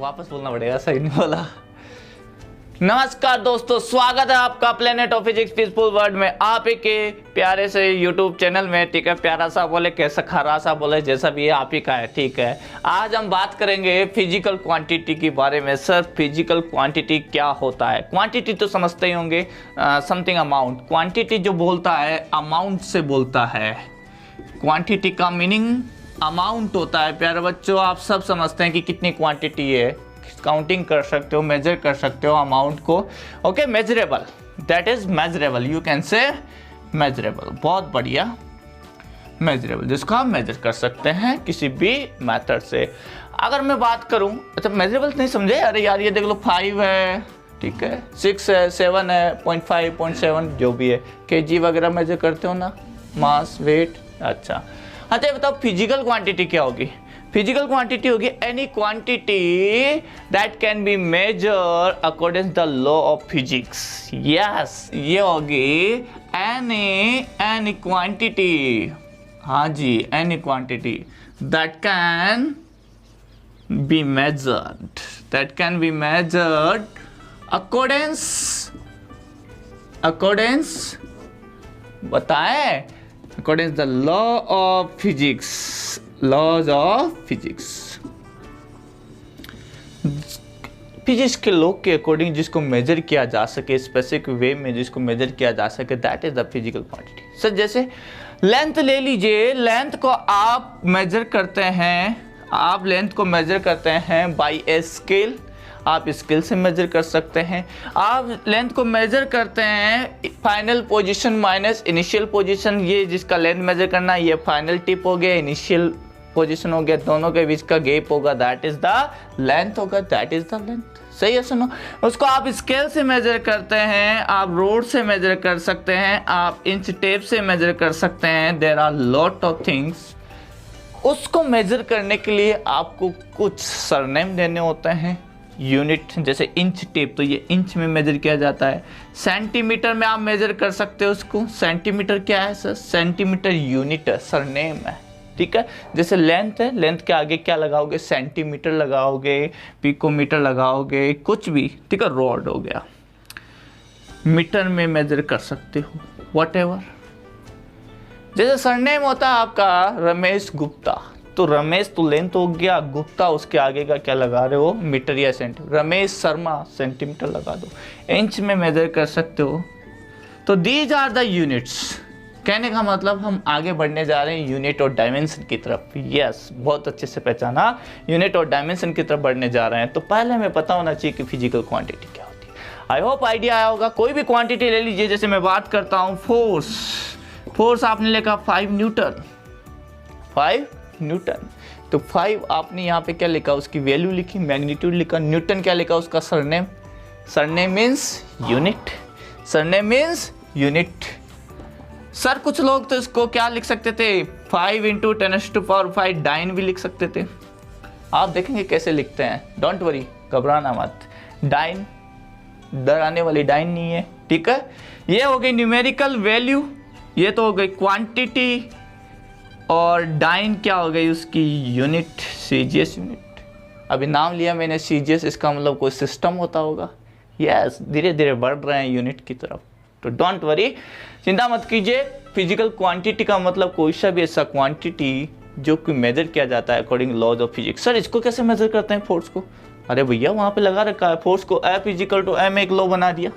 वापस बोलना पड़ेगा, सही नहीं बोला। नमस्कार दोस्तों, स्वागत है आपका planet of physics peaceful world में, आप ही के प्यारे से यूट्यूब चैनल में। ठीक है, प्यारा सा बोले, कैसा खरा सा बोले, जैसा भी है आप ही का है। ठीक है, आज हम बात करेंगे फिजिकल क्वांटिटी के बारे में। सर, फिजिकल क्वांटिटी क्या होता है? क्वांटिटी तो समझते ही होंगे, समथिंग अमाउंट। क्वांटिटी जो बोलता है अमाउंट से बोलता है। क्वांटिटी का मीनिंग अमाउंट होता है। प्यारे बच्चों, आप सब समझते हैं कि कितनी क्वांटिटी है, काउंटिंग कर सकते हो, मेजर कर सकते हो अमाउंट को। Okay, measurable, that is measurable, you can से मेजरेबल। बहुत बढ़िया, मेजरेबल जिसको आप मेजर कर सकते हैं किसी भी मेथड से। अगर मैं बात करूं, अच्छा मेजरेबल नहीं समझे? अरे यार ये देख लो, 5 है, ठीक है, 6 है, 7 है, 0.5, 0.7 जो भी है। केजी वगैरह मेजर करते हो ना, मास, वेट। अच्छा ये बताओ फिजिकल क्वांटिटी क्या होगी? फिजिकल क्वांटिटी होगी any quantity that can be measure according the law of physics. Yes, ये होगी एनी क्वांटिटी। हाँ जी, any quantity that can be measured accordance बताएं, according the law of physics, laws of physics. Physics के law के according जिसको measure किया जा सके, स्पेसिफिक वे में जिसको मेजर किया जा सके, that is the physical quantity. Sir जैसे लेंथ ले लीजिए, लेंथ को आप मेजर करते हैं, आप लेंथ को मेजर करते हैं बाय ए स्केल। आप स्केल से मेजर कर सकते हैं। आप लेंथ को मेजर करते हैं final position minus initial position. ये जिसका लेंथ मेजर करना, ये फाइनल टिप हो गया, इनिशियल पोजीशन हो गया, दोनों के बीच का गैप होगा, दैट इज द लेंथ होगा, दैट इज द लेंथ। सही है, सुनो। उसको आप स्केल से मेजर करते हैं, आप रोड से मेजर कर सकते हैं, आप इंच टेप से मेजर कर सकते हैं। There are lot of things. उसको मेजर करने के लिए आपको कुछ सरनेम देने होते हैं। यूनिट जैसे इंच टेप, तो ये इंच में मेजर किया जाता है। सेंटीमीटर में आप मेजर कर सकते हो उसको। सेंटीमीटर क्या है सर? सेंटीमीटर यूनिट है, सरनेम है। ठीक है, जैसे लेंथ है, लेंथ के आगे क्या लगाओगे? सेंटीमीटर लगाओगे, पिकोमीटर लगाओगे, कुछ भी। ठीक है, रॉड हो गया। मीटर में मेजर कर सकते हो, व्हाटएवर। जैसे सरनेम होता है आपका रमेश गुप्ता, तो रमेश तो लेंथ हो गया, गुप्ता उसके आगे का क्या लगा रहे हो? मीटर या सेंटीमीटर। रमेश शर्मा सेंटीमीटर लगा दो। इंच में मेजर कर सकते हो। तो दीज आर द यूनिट्स। कहने का मतलब हम आगे बढ़ने जा रहे हैं यूनिट और डायमेंशन की तरफ। यस, बहुत अच्छे से पहचाना, यूनिट और डायमेंशन की तरफ बढ़ने जा रहे हैं। तो पहले हमें पता होना चाहिए कि फिजिकल क्वांटिटी क्या होती है। आई होप आइडिया आया होगा। कोई भी क्वांटिटी ले लीजिए, जैसे मैं बात करता हूँ फोर्स आपने लिखा 5 न्यूटन, 5 न्यूटन। तो 5 आपने यहाँ पे क्या लिखा? उसकी वैल्यू लिखी, मैग्नीट्यूड लिखा। न्यूटन क्या लिखा? उसका surname. Surname means unit, surname means unit. Sir कुछ लोग तो इसको क्या लिख सकते थे? 5 × 10⁵ डाइन भी लिख सकते थे। आप देखेंगे कैसे लिखते हैं, डोंट वरी, घबराना मत। डाइन डराने वाली डाइन नहीं है। ठीक है, ये हो गई न्यूमेरिकल वैल्यू, ये तो हो गई क्वांटिटी, और डाइन क्या हो गई? उसकी यूनिट, सीजीएस यूनिट। अभी नाम लिया मैंने सीजीएस, इसका मतलब कोई सिस्टम होता होगा। यस, धीरे धीरे बढ़ रहे हैं यूनिट की तरफ। तो डोंट वरी, चिंता मत कीजिए। फिजिकल क्वांटिटी का मतलब कोई सा भी ऐसा क्वांटिटी जो कि मेजर किया जाता है according laws of physics. Sir इसको कैसे मेजर करते हैं फोर्स को? अरे भैया वहां पे लगा रखा है फोर्स को, F = m एक लॉ बना दिया।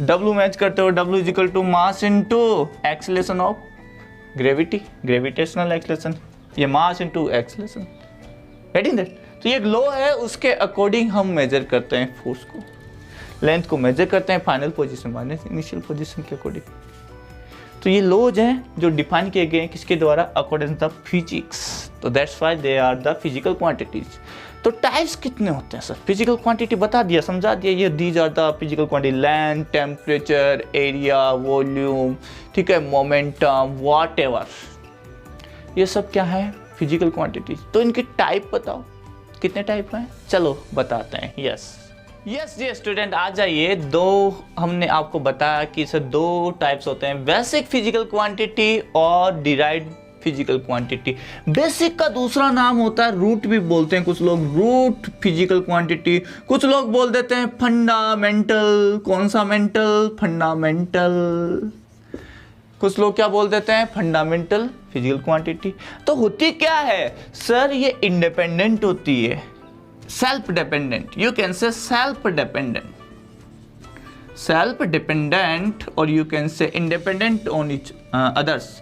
W मैच करते हो, W = mass into acceleration of gravity, gravitational acceleration, ये mass into acceleration, getting that? तो ये लॉ है, उसके अकॉर्डिंग हम मेजर करते हैं फोर्स को। लेंथ को मेजर करते हैं final position minus initial position के अकॉर्डिंग। तो ये लॉज हैं जो डिफाइन किए गए हैं किसके द्वारा? According the physics. तो that's why they are the physical quantities. तो टाइप्स कितने होते हैं सर? फिजिकल क्वांटिटी बता दिया, समझा दिया। ये these are the physical quantity: length, temperature, area, volume, ठीक है, मोमेंटम, व्हाटएवर। ये सब क्या है? Physical quantities. तो इनके टाइप बताओ, कितने टाइप हैं? चलो बताते हैं। यस जी स्टूडेंट, आ जाइए। हमने आपको बताया कि सर 2 टाइप्स होते हैं, बेसिक फिजिकल क्वांटिटी और डिराइव्ड फिजिकल क्वांटिटी। बेसिक का दूसरा नाम होता है रूट भी बोलते हैं कुछ लोग, रूट फिजिकल क्वांटिटी। कुछ लोग बोल देते हैं फंडामेंटल। कौन सा मेंटल? फंडामेंटल। कुछ लोग क्या बोल देते हैं? Fundamental physical quantity. तो होती क्या है सर? ये इंडिपेंडेंट होती है, self dependent. You can say self dependent, self dependent, और you can say independent on each others.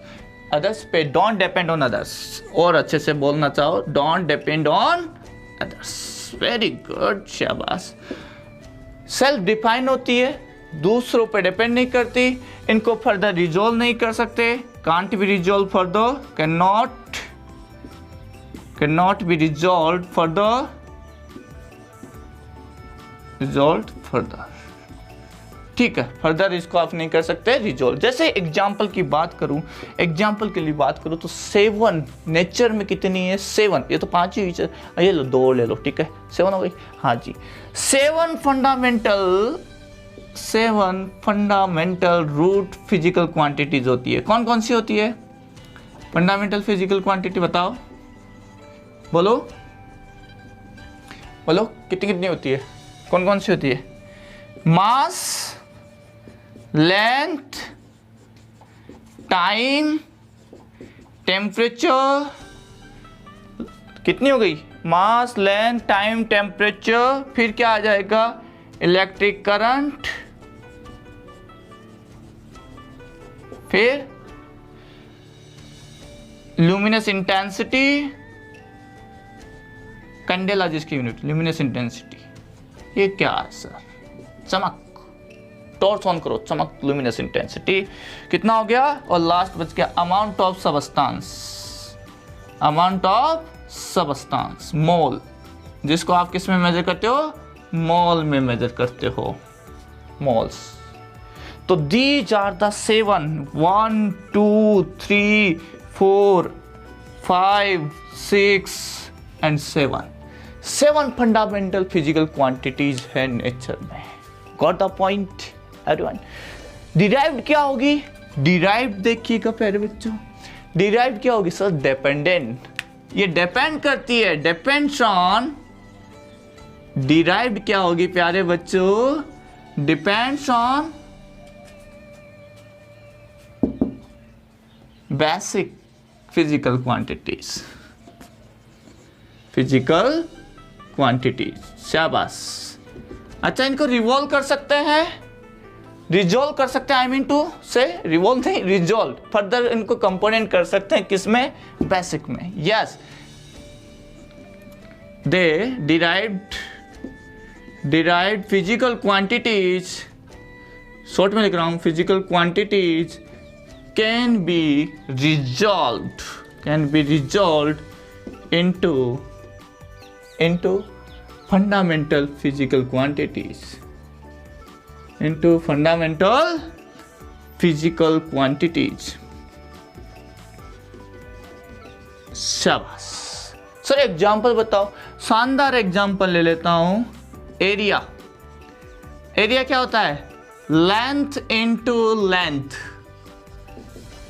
Others पे डोंट डिपेंड ऑन अदर्स, और अच्छे से बोलना चाहो don't depend on others. Very good, शाबाश। सेल्फ डिफाइन होती है, दूसरों पे डिपेंड नहीं करती, इनको फर्दर रिजॉल्व नहीं कर सकते, can't be resolve further, can not be resolve further, resolve further. ठीक है, फर्दर इसको आप नहीं कर सकते रिजॉल्व। जैसे एग्जाम्पल की बात करूं, एग्जाम्पल के लिए बात करूं तो 7 नेचर में कितनी है? 7। ये तो 5 ही, ये लो 2 ले लो, ठीक है 7 हो गई। हाँ जी, 7 फंडामेंटल रूट फिजिकल क्वांटिटीज होती है। कौन कौन सी होती है फंडामेंटल फिजिकल क्वांटिटी? बताओ, बोलो बोलो, कितनी कितनी होती है? कौन कौन सी होती है? मास, लेंथ, टाइम, टेम्परेचर। कितनी हो गई? मास, लेंथ, टाइम, टेम्परेचर, फिर क्या आ जाएगा? इलेक्ट्रिक करंट, फिर ल्यूमिनस इंटेंसिटी, कैंडेला जिसकी यूनिट ल्यूमिनस इंटेंसिटी। ये क्या है सर? चमक। टॉर्च ऑन करो, चमक, ल्यूमिनस इंटेंसिटी। कितना हो गया? और लास्ट बच गया amount of substance, amount of substance, mole, जिसको आप किस में मेजर करते हो? मोल में मेजर करते हो, मोल्स। तो these are the 7, 1 2 3 4 5 6 and 7 fundamental physical quantities है नेचर में। Got the point everyone? Derived क्या होगी? डिराइव्ड देखिएगा प्यारे बच्चों, डिराइव्ड क्या होगी सर? डिपेंडेंट। ये डिपेंड करती है, डिपेंड्स ऑन। डिराइव्ड क्या होगी प्यारे बच्चों? Depends on basic physical quantities, physical quantities. शाबाश। अच्छा, इनको रिवॉल्व कर सकते हैं, रिजॉल्व कर सकते हैं, आई मीन टू से रिवॉल्व नहीं, रिजॉल्व। फर्दर इनको कंपोनेंट कर सकते हैं किसमें? बेसिक में। यस, दे डिराइव्ड फिजिकल क्वांटिटीज, शॉर्ट में लिख रहा हूं, physical quantities can be resolved into fundamental physical quantities, into fundamental physical quantities। शाबाश। सर एग्जाम्पल बताओ, शानदार एग्जाम्पल ले लेता हूं। एरिया, एरिया क्या होता है? Length into length.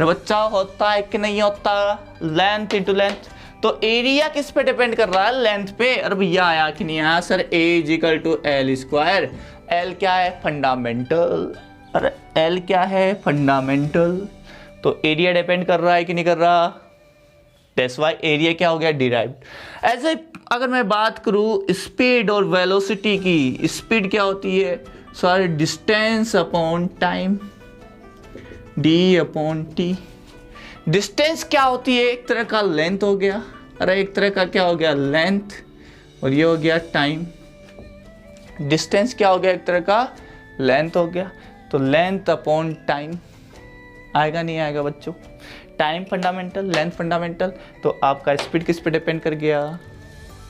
बच्चा होता है कि नहीं होता? Length into length. तो एरिया किस पे डिपेंड कर रहा है? लेंथ पे। अरे भैया आया कि नहीं आया सर? A = L²। L क्या है? फंडामेंटल। अरे L क्या है? फंडामेंटल। तो एरिया डिपेंड कर रहा है कि नहीं कर रहा? दैट्स व्हाई एरिया क्या हो गया? डिराइव्ड। ऐसे अगर मैं बात करूं स्पीड और वेलोसिटी की, स्पीड क्या होती है sir? Distance upon time, D/T। Distance क्या होती है? एक तरह का लेंथ हो गया। अरे एक तरह का क्या हो गया? लेंथ। और ये हो गया टाइम। डिस्टेंस क्या हो गया? एक तरह का लेंथ हो गया। तो लेंथ अपॉन टाइम आएगा नहीं आएगा बच्चों? Time fundamental, length fundamental. तो आपका स्पीड किस पे डिपेंड कर गया?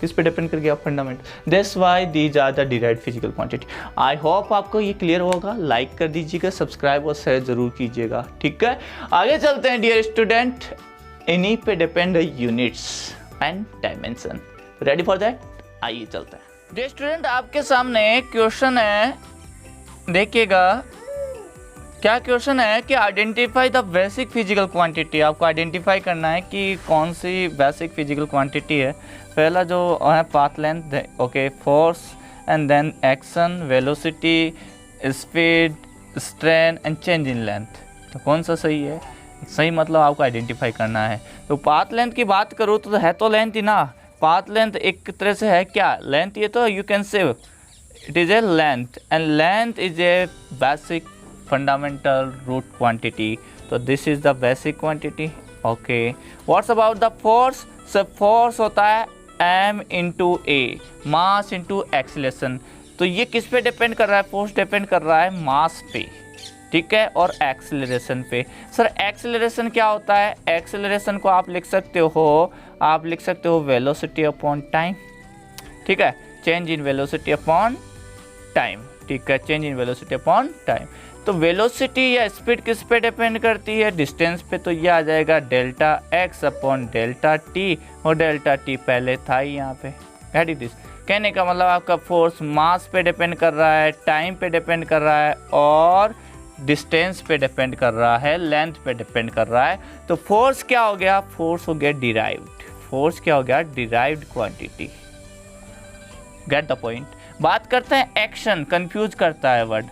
किस पे डिपेंड कर गया? Fundamental. That's why these are the derived physical quantity. I hope आपको ये क्लियर होगा। लाइक कर दीजिएगा, सब्सक्राइब और शेयर जरूर कीजिएगा, ठीक है। आगे चलते हैं डियर स्टूडेंट। इन्हीं पे depend units and dimension. Ready for that? आइए चलते हैं। डियर स्टूडेंट, आपके सामने क्वेश्चन है, देखिएगा क्या क्वेश्चन है कि identify the basic physical quantity. आपको आइडेंटिफाई करना है कि कौन सी बेसिक फिजिकल क्वांटिटी है। पहला जो है path length, okay, force and then action, velocity, speed, strain and change in length. तो कौन सा सही है? सही मतलब आपको आइडेंटिफाई करना है। तो पाथ लेंथ की बात करूँ तो है तो लेंथ ही ना। पाथ लेंथ एक तरह से है क्या? लेंथ। ये तो you can say it is a length and length is a basic fundamental root quantity. तो this is the basic quantity. Okay, what's about the force? सब फोर्स होता है m into a, mass into acceleration. तो ये किस पे depend कर रहा है? फोर्स डिपेंड कर रहा है मास पे, ठीक है, और एक्सीलरेशन पे। सर एक्सीलरेशन क्या होता है? एक्सीलरेशन को आप लिख सकते हो वेलोसिटी अपॉन टाइम, ठीक है, change in velocity upon time, ठीक है, change in velocity upon time. तो वेलोसिटी या स्पीड किस पे डिपेंड करती है? डिस्टेंस पे। तो ये आ जाएगा delta x upon delta T, और डेल्टा टी पहले था ही यहाँ पे। Get it? कहने का मतलब आपका फोर्स मास पे डिपेंड कर रहा है, टाइम पे डिपेंड कर रहा है, और डिस्टेंस पे डिपेंड कर रहा है, लेंथ पे डिपेंड कर रहा है। तो फोर्स क्या हो गया? फोर्स हो गया डिराइव्ड। फोर्स क्या हो गया? Derived quantity. Get the point. बात करते हैं एक्शन। कंफ्यूज करता है वर्ड।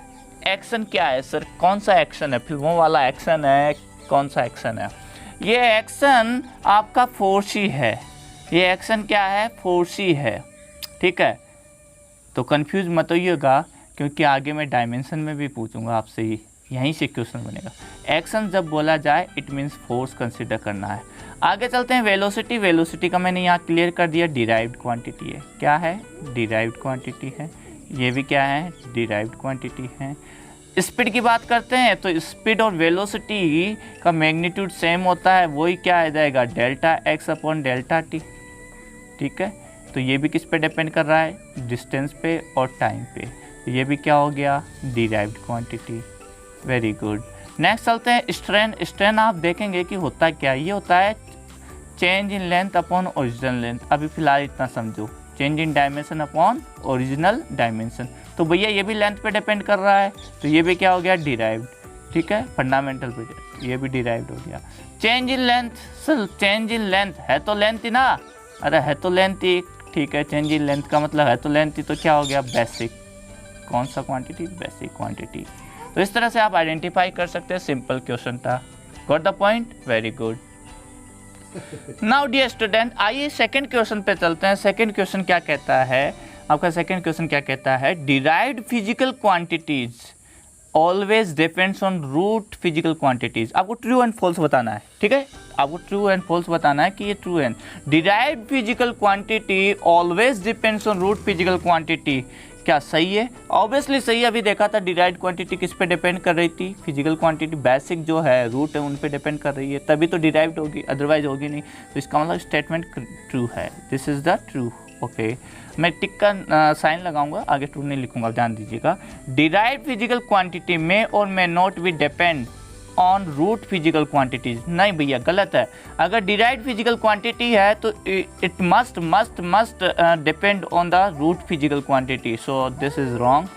एक्शन क्या है सर? कौन सा एक्शन है? फिल्मों वाला एक्शन है? कौन सा एक्शन है? ये एक्शन आपका फोर्स ही है। ये एक्शन क्या है? फोर्स ही है, ठीक है। तो कंफ्यूज मत होइएगा, क्योंकि आगे मैं डायमेंशन में भी पूछूंगा आपसे ही, यहीं से क्वेश्चन बनेगा। एक्शन जब बोला जाए इट मीन्स फोर्स कंसिडर करना है। आगे चलते हैं वेलोसिटी। वेलोसिटी का मैंने यहाँ क्लियर कर दिया, डिराइव्ड क्वांटिटी है। क्या है? डिराइव्ड क्वांटिटी है। ये भी क्या है? डिराइव्ड क्वांटिटी है। स्पीड की बात करते हैं तो स्पीड और वेलोसिटी का मैग्नीट्यूड सेम होता है, वही क्या आ जाएगा? Delta x upon delta T, ठीक है। तो ये भी किस पे डिपेंड कर रहा है? डिस्टेंस पे और टाइम पे। तो ये भी क्या हो गया? Derived quantity. Very good. Next चलते हैं स्ट्रेन। स्ट्रेन आप देखेंगे कि होता क्या? ये होता है change in length upon original length. अभी फिलहाल इतना समझो, change in dimension upon original dimension. तो भैया ये भी लेंथ पे डिपेंड कर रहा है, तो ये भी क्या हो गया? डिराइव्ड, ठीक है, फंडामेंटल पे, ये भी डिराइव्ड हो गया। Change in length. Sir change in length है तो लेंथ ही ना। अरे है तो लेंथ ही, ठीक है। चेंज इन लेंथ का मतलब है तो लेंथ ही, तो क्या हो गया? बेसिक। कौन सा क्वांटिटी? Basic quantity. तो इस तरह से आप आइडेंटिफाई कर सकते हैं। सिंपल क्वेश्चन था। Got the point? Very good. Now dear student, आइए सेकंड क्वेश्चन पे चलते हैं। सेकंड क्वेश्चन क्या कहता है? आपका सेकंड क्वेश्चन क्या कहता है? Derived physical quantities always depends on root physical quantities. आपको ट्रू एंड फॉल्स बताना है, ठीक है। आपको ट्रू एंड फॉल्स बताना है कि ये true and derived physical quantity always depends on root physical quantity. क्या सही है? ऑब्वियसली सही है। अभी देखा था डिराइव्ड क्वांटिटी किस पे डिपेंड कर रही थी? फिजिकल क्वांटिटी, बेसिक जो है रूट है उन पे डिपेंड कर रही है, तभी तो डिराइव्ड होगी, अदरवाइज होगी नहीं। तो इसका मतलब स्टेटमेंट ट्रू है। This is the true. Okay, मैं टिक का साइन लगाऊंगा, आगे ट्रू नहीं लिखूंगा, ध्यान दीजिएगा। डिराइव्ड फिजिकल क्वांटिटी में और may not be depend on root physical quantities. नहीं भैया, गलत है। अगर डिराइव्ड फिजिकल क्वांटिटी है तो it must depend on the root physical quantity. So this is wrong.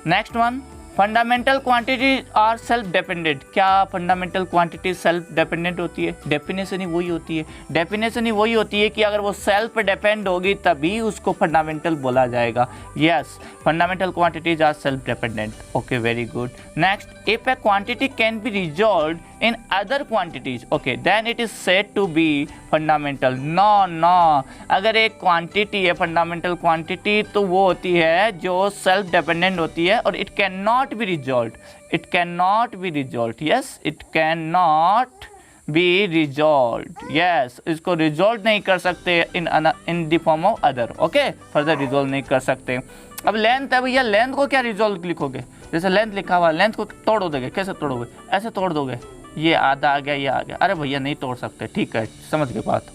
Next one, fundamental quantities are self dependent. क्या फंडामेंटल क्वांटिटी सेल्फ डिपेंडेंट होती है? डेफिनेशन ही वही होती है। डेफिनेशन ही वही होती है कि अगर वो सेल्फ डिपेंड होगी तभी उसको फंडामेंटल बोला जाएगा। Yes, fundamental quantities are self dependent. Okay, very good. Next, if a quantity can be resolved in other quantities, okay, then it is said to be fundamental. No, अगर एक quantity है fundamental quantity तो वो होती है जो self dependent होती है और it can not be resolved. It can not be resolved. Yes, it can not be resolved. Yes, इसको रिजॉल्व नहीं कर सकते in the form of other. Okay, further resolve नहीं कर सकते। अब लेंथ है भैया, लेंथ को क्या रिजॉल्व लिखोगे? जैसे लेंथ लिखा हुआ, लेंथ को तोड़ दोगे। कैसे तोड़ोगे? ऐसे तोड़ दोगे, ये आधा आ गया, ये आ गया। अरे भैया नहीं तोड़ सकते, ठीक है, समझ गए बात।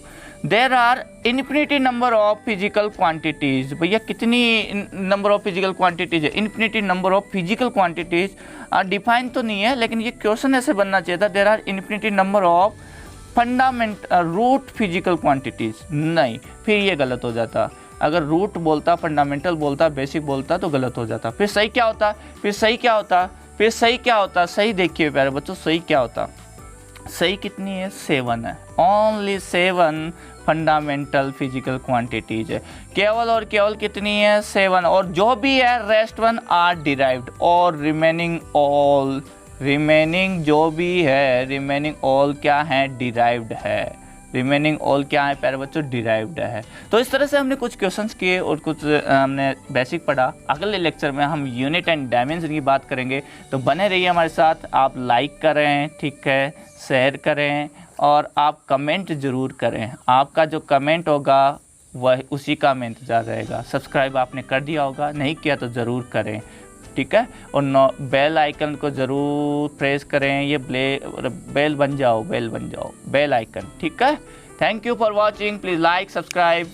There are infinity number of physical quantities. भैया कितनी नंबर ऑफ फिजिकल क्वांटिटीज है? Infinity number of physical quantities. Define तो नहीं है, लेकिन ये क्वेश्चन ऐसे बनना चाहिए था। There are infinity number of root physical quantities. नहीं, फिर ये गलत हो जाता। अगर रूट बोलता, फंडामेंटल बोलता, बेसिक बोलता तो गलत हो जाता। फिर सही क्या होता? फिर सही क्या होता फिर सही क्या होता, सही देखिए प्यारे बच्चों, सही क्या होता, सही कितनी है, 7 है, ओनली 7 फंडामेंटल फिजिकल क्वांटिटीज है, केवल और केवल कितनी है, 7, और जो भी है रेस्ट 1 आर डिराइव्ड, और रिमेनिंग ऑल, रिमेनिंग जो भी है, रिमेनिंग ऑल क्या है, डिराइव्ड है, रिमेनिंग ऑल क्या है प्यारे बच्चों, डिराइव्ड है। तो इस तरह से हमने कुछ क्वेश्चंस किए और कुछ हमने बेसिक पढ़ा। अगले लेक्चर में हम यूनिट एंड डायमेंशन की बात करेंगे, तो बने रहिए हमारे साथ। आप लाइक करें, ठीक है, शेयर करें, और आप कमेंट ज़रूर करें। आपका जो कमेंट होगा वह उसी का हमें इंतज़ार रहेगा। सब्सक्राइब आपने कर दिया होगा, नहीं किया तो ज़रूर करें, ठीक है, और बेल आइकन को ज़रूर प्रेस करें, ये बेल बन जाओ, बेल बन जाओ, बेल आइकन, ठीक है। Thank you for watching, please like, subscribe.